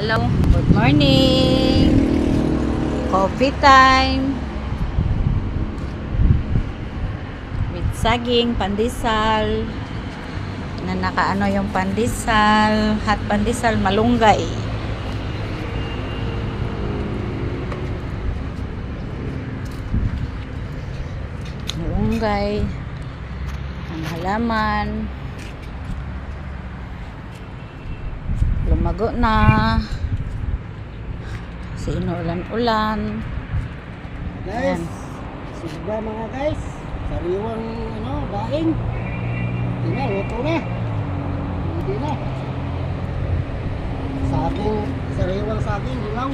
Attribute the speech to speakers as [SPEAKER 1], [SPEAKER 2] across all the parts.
[SPEAKER 1] Hello, good morning. Coffee time. With saging, pandesal. Na nakaano yung pandesal, hot pandesal, malunggay. Malunggay. Ang halaman. Lumago na. Sinulan-ulan.
[SPEAKER 2] Guys, sigba mga guys. Sariwang daing. Tina, luto na. Hindi na. Saging, sariwang saging, hilaw.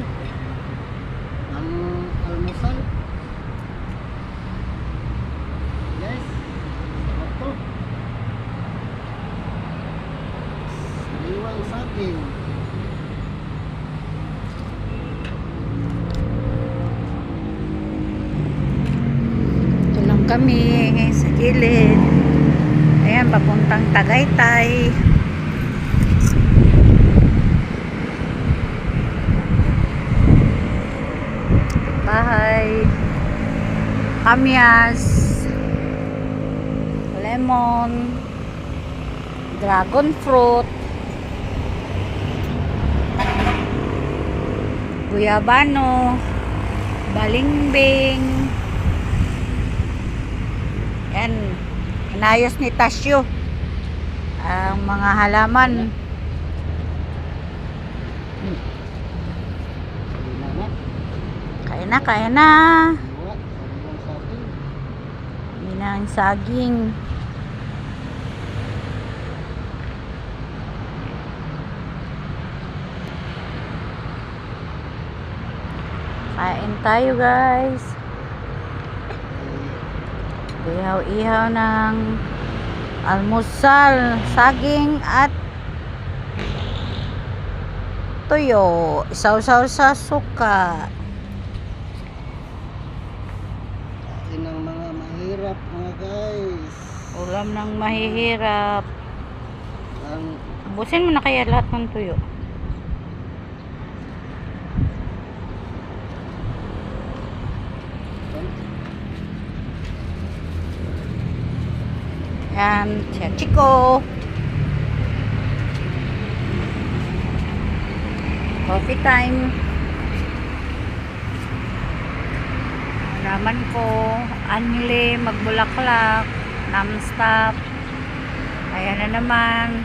[SPEAKER 2] Ang almusal. Guys, sarap to. Sariwang saging.
[SPEAKER 1] Ito lang kami sa gilid. Ayan, papuntang Tagaytay. Bahay. Kamyas. Lemon. Dragon fruit. Guyabano. Balimbing. Yan. Inayos ni Tasyo ang mga halaman. Kaya na, kaya na. Hindi na ang saging. Kain tayo, guys. Ihaw-ihaw ng almusal, saging at tuyo. Isaw-saw sa suka.
[SPEAKER 2] Kain ng mga mahirap mga guys.
[SPEAKER 1] Ulam ng mahihirap.
[SPEAKER 2] Ang
[SPEAKER 1] Ubusin mo na kaya lahat ng tuyo. Yan, siya Chico. Coffee time. Raman ko, anli, magbulaklak, non-stop. Ayan na naman.